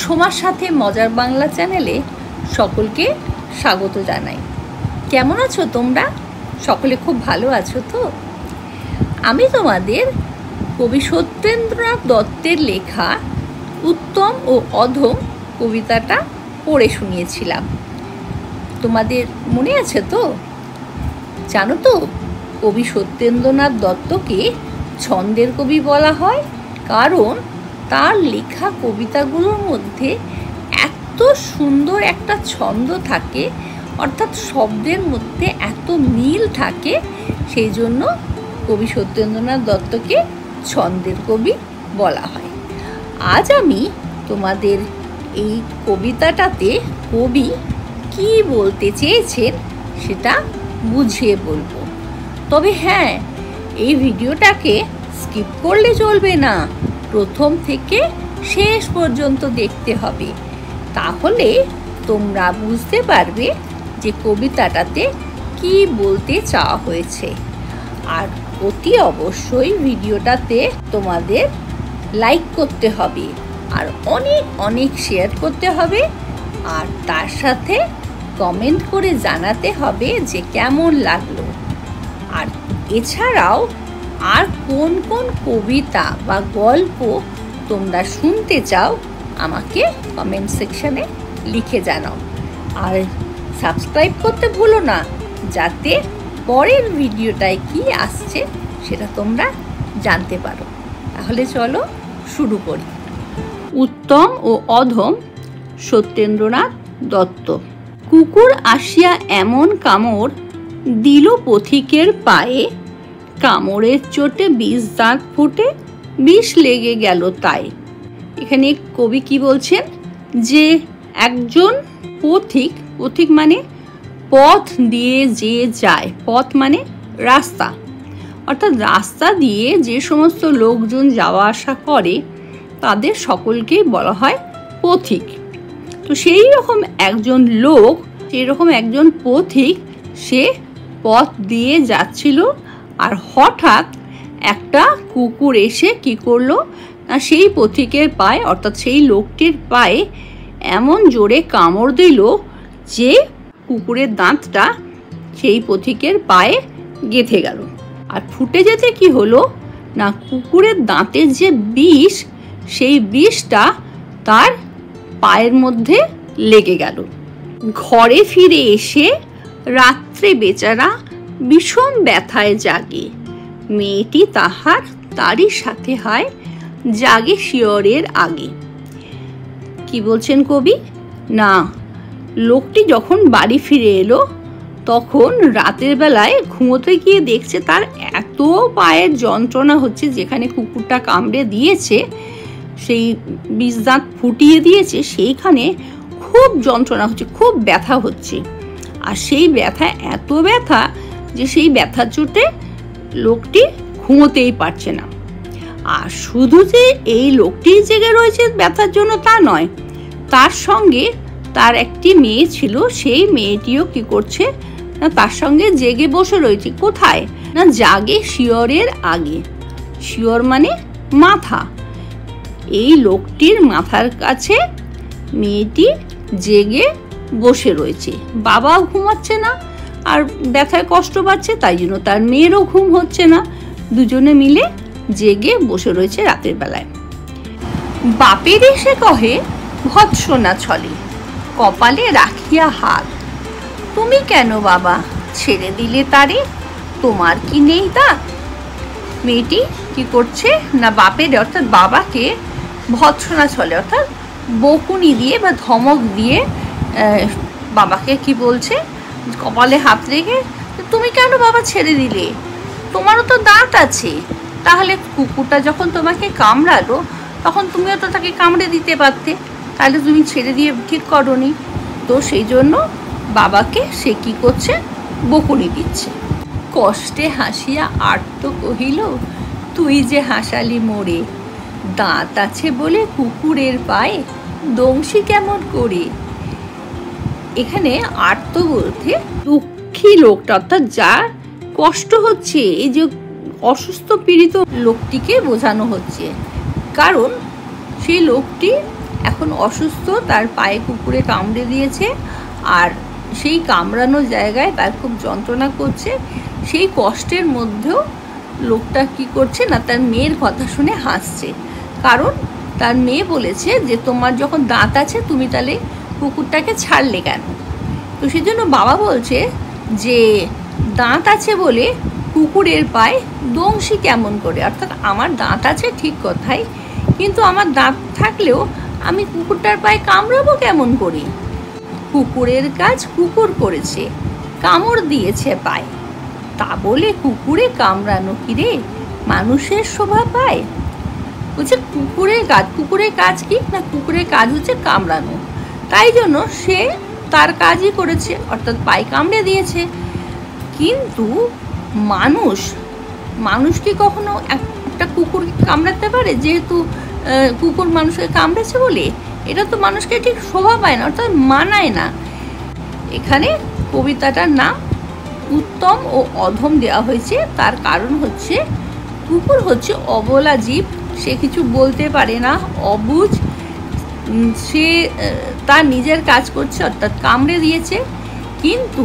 সোমার সাথে মজার বাংলা চ্যানেলে সকলকে স্বাগত জানাই। কেমন আছো তোমরা? সকলে খুব ভালো আছো তো? আমি তোমাদের কবি সত্যেন্দ্রনাথ দত্তের লেখা উত্তম ও অধম কবিতাটা পড়ে শুনিয়েছিলাম। তোমাদের মনে আছে তো? জানো তো, কবি সত্যেন্দ্রনাথ দত্তকে ছন্দের কবি বলা হয়, কারণ তার লেখা কবিতাগুলোর মধ্যে এত সুন্দর একটা ছন্দ থাকে, অর্থাৎ শব্দের মধ্যে এত মিল থাকে, সেই জন্য কবি সত্যেন্দ্রনাথ দত্তকে ছন্দের কবি বলা হয়। আজ আমি তোমাদের এই কবিতাটাতে কবি কি বলতে চেয়েছেন সেটা বুঝিয়ে বলবো। তবে হ্যাঁ, এই ভিডিওটাকে স্কিপ করলে চলবে না, প্রথম থেকে শেষ পর্যন্ত দেখতে হবে, তাহলে তোমরা বুঝতে পারবে যে কবিতাটাতে কি বলতে চাওয়া হয়েছে। আর অতি অবশ্যই ভিডিওটাতে তোমাদের লাইক করতে হবে আর অনেক অনেক শেয়ার করতে হবে, আর তার সাথে কমেন্ট করে জানাতে হবে যে কেমন লাগলো। আর এছাড়াও আর কোন কোন কবিতা বা গল্প তোমরা শুনতে চাও আমাকে কমেন্ট সেকশনে লিখে জানাও। আর সাবস্ক্রাইব করতে ভুলো না, যাতে পরের ভিডিওটায় কি আসছে সেটা তোমরা জানতে পারো। তাহলে চলো শুরু করি। উত্তম ও অধম, সত্যেন্দ্রনাথ দত্ত। কুকুর আসিয়া এমন কামড় দিল পথিকের পায়ে, কামড়ের চোটে 20 দাঁত ফুটে, বিষ লেগে গেল তাই। এখানে কবি কি বলছেন, যে একজন পথিক মানে পথ দিয়ে যে যায়, পথ মানে রাস্তা, অর্থাৎ রাস্তা দিয়ে যে সমস্ত লোকজন যাওয়া আসা করে তাদের সকলকেই বলা হয় পথিক। তো সেই রকম একজন লোক, সেই রকম একজন পথিক, সে পথ দিয়ে যাচ্ছিল, আর হঠাৎ একটা কুকুর এসে কি করলো না, সেই পথিকের পায়ে, অর্থাৎ সেই লোকটির পায়ে এমন জোরে কামড় দিল যে কুকুরের দাঁতটা সেই পথিকের পায়ে গেঁথে গেল। আর ফুটে যেতে কি হলো না, কুকুরের দাঁতের যে বিষ, সেই বিষটা তার পায়ের মধ্যে লেগে গেল। ঘরে ফিরে এসে রাত্রে বেচারা ভীষণ ব্যথায় জাগে, মেয়েটি তারই সাথে হয়, জাগে শিয়রের আগে। কি বলছেন কবি না, লোকটি যখন বাড়ি ফিরে এলো তখন রাতের বেলায় ঘুমোতে গিয়ে দেখছে তার এত পায়ের যন্ত্রণা হচ্ছে, যেখানে কুকুরটা কামড়ে দিয়েছে, সেই 20 দাঁত ফুটিয়ে দিয়েছে, সেইখানে খুব যন্ত্রণা হচ্ছে, খুব ব্যথা হচ্ছে। আর সেই ব্যথা এত ব্যথা যে সেই ব্যথার চোটে লোকটি ঘুমোতেই পারছে না। আর শুধু যে এই লোকটি জেগে রয়েছে ব্যথার জন্য তা নয়, তার সঙ্গে তার একটি মেয়ে ছিল, সেই মেয়েটিও কি করছে না, তার সঙ্গে জেগে বসে রয়েছে। কোথায় না, জাগে শিয়রের আগে। শিয়র মানে মাথা। এই লোকটির মাথার কাছে মেয়েটি জেগে বসে রয়েছে। বাবাও ঘুমাচ্ছে না আর ব্যথায় কষ্ট পাচ্ছে, তাই জন্য তার মেয়েরও ঘুম হচ্ছে না, দুজনে মিলে জেগে বসে রয়েছে রাতের বেলায়। বাপের এসে কহে ভৎসনা ছলে, কপালে রাখিয়া হাত, তুমি কেন বাবা ছেড়ে দিলে তারে, তোমার কি নেই তা? মেয়েটি কি করছে না, বাপের অর্থাৎ বাবাকে ভৎসনা ছলে, অর্থাৎ বকুনি দিয়ে বা ধমক দিয়ে বাবাকে কি বলছে, কপালে হাত রেখে, তুমি কেন বাবা ছেড়ে দিলে, তোমারও তো দাঁত আছে, তাহলে কুকুরটা যখন তোমাকে কামড়ালো তখন তুমিও তো তাকে কামড়ে দিতে পারতে, তাহলে তুমি ছেড়ে দিয়ে ঠিক করোনি। তো সেই জন্য বাবাকে সে কি করছে, বকুনি দিচ্ছে। কষ্টে হাসিয়া আর্ত কহিল, তুই যে হাসালি মোরে, দাঁত আছে বলে কুকুরের পায়ে দংশি কেমন করে। এখানে আর্ত বলতে দুঃখী লোকটা, অর্থাৎ যার কষ্ট হচ্ছে, এই যে অসুস্থ পীড়িত লোকটিকে বোঝানো হচ্ছে, কারণ সেই লোকটি এখন অসুস্থ, তার পায়ে কুকুরে কামড়ে দিয়েছে, আর সেই কামড়ানো জায়গায় তার খুব যন্ত্রণা করছে। সেই কষ্টের মধ্যেও লোকটা কি করছে না, তার মেয়ের কথা শুনে হাসছে। কারণ তার মেয়ে বলেছে যে তোমার যখন দাঁত আছে তুমি তাহলে কুকুরটাকে ছাড়লে কেন? তো সেই জন্য বাবা বলছে যে দাঁত আছে বলে কুকুরের পায়ে দংশি কেমন করে, অর্থাৎ আমার দাঁত আছে ঠিক কথাই, কিন্তু আমার দাঁত থাকলেও আমি কুকুরটার পায়ে কামড়াবো কেমন করে? কুকুরের কাজ কুকুর করেছে, কামড় দিয়েছে পায়ে, তা বলে কুকুরে কামড়ানো কি রে মানুষের শোভা পায়? বলছে কুকুরের কাজ কি না, কুকুরের কাজ হচ্ছে কামড়ানো, তাই জন্য সে তার কাজই করেছে, অর্থাৎ পায়ে কামড়ে দিয়েছে। কিন্তু মানুষ কি কখনো একটা কুকুরকে কামড়াতে পারে? যেহেতু কুকুর মানুষকে কামড়েছে বলে এটা তো মানুষকে ঠিক শোভা পায় না, অর্থাৎ মানায় না। এখানে কবিতাটার নাম উত্তম ও অধম দেওয়া হয়েছে, তার কারণ হচ্ছে কুকুর হচ্ছে অবলা জীব, সে কিছু বলতে পারে না, অবুঝ, সে তার নিজের কাজ করছে, অর্থাৎ কামড়ে দিয়েছে। কিন্তু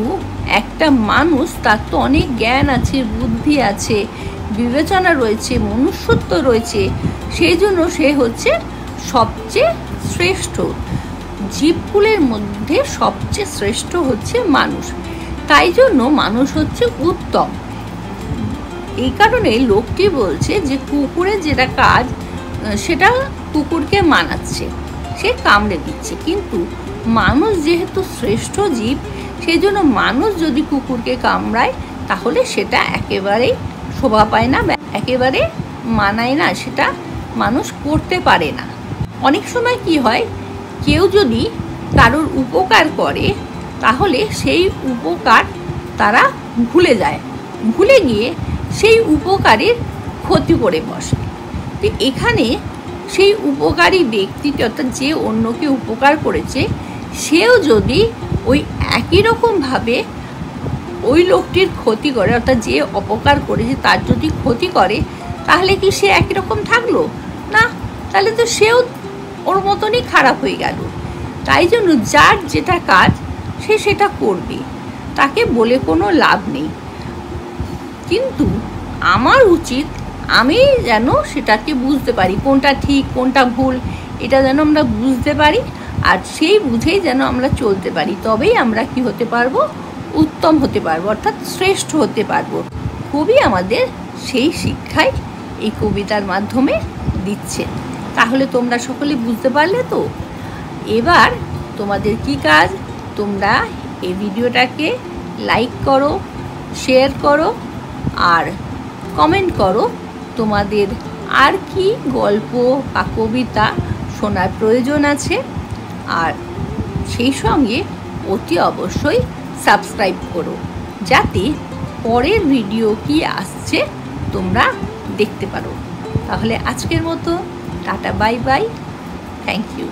একটা মানুষ, তার তো অনেক জ্ঞান আছে, বুদ্ধি আছে, বিবেচনা রয়েছে, মনুষ্যত্ব রয়েছে, সেই জন্য সে হচ্ছে সবচেয়ে শ্রেষ্ঠ। জীবকুলের মধ্যে সবচেয়ে শ্রেষ্ঠ হচ্ছে মানুষ, তাই জন্য মানুষ হচ্ছে উত্তম। এই কারণে লোকটি বলছে যে কুকুরের যেটা কাজ সেটা কুকুরকে মানাচ্ছে, সে কামড়ে দিচ্ছে, কিন্তু মানুষ যেহেতু শ্রেষ্ঠ জীব, সেই জন্য মানুষ যদি কুকুরকে কামড়ায় তাহলে সেটা একেবারেই শোভা পায় না, একেবারে মানায় না, সেটা মানুষ করতে পারে না। অনেক সময় কি হয়, কেউ যদি কারোর উপকার করে তাহলে সেই উপকার তারা ভুলে যায়, ভুলে গিয়ে সেই উপকারের ক্ষতি করে বসে। তো এখানে সেই উপকারী ব্যক্তিটি, অর্থাৎ যে অন্যকে উপকার করেছে, সেও যদি ওই একই রকমভাবে ওই লোকটির ক্ষতি করে, অর্থাৎ যে অপকার করেছে তার যদি ক্ষতি করে, তাহলে কি সে একই রকম থাকলো না? তাহলে তো সেও ওর মতনই খারাপ হয়ে গেল। তাই জন্য যার যেটা কাজ সে সেটা করবে, তাকে বলে কোনো লাভ নেই। কিন্তু আমার উচিত আমি যেন সেটাকে বুঝতে পারি, কোনটা ঠিক কোনটা ভুল, এটা যেন আমরা বুঝতে পারি, আর সেই বুঝেই যেন আমরা চলতে পারি, তবেই আমরা কি হতে পারবো, উত্তম হতে পারবো, অর্থাৎ শ্রেষ্ঠ হতে পারবো। কবি আমাদের সেই শিক্ষাই এই কবিতার মাধ্যমে দিচ্ছে। তাহলে তোমরা সকলে বুঝতে পারলে তো? এবার তোমাদের কি কাজ, তোমরা এই ভিডিওটাকে লাইক করো, শেয়ার করো, আর কমেন্ট করো তোমাদের আর কি গল্প বা কবিতা শোনার প্রয়োজন আছে, আর সেই সঙ্গে অতি অবশ্যই সাবস্ক্রাইব করো, যাতে পরের ভিডিও কি আসছে তোমরা দেখতে পারো। তাহলে আজকের মতো tata, bye bye, thank you.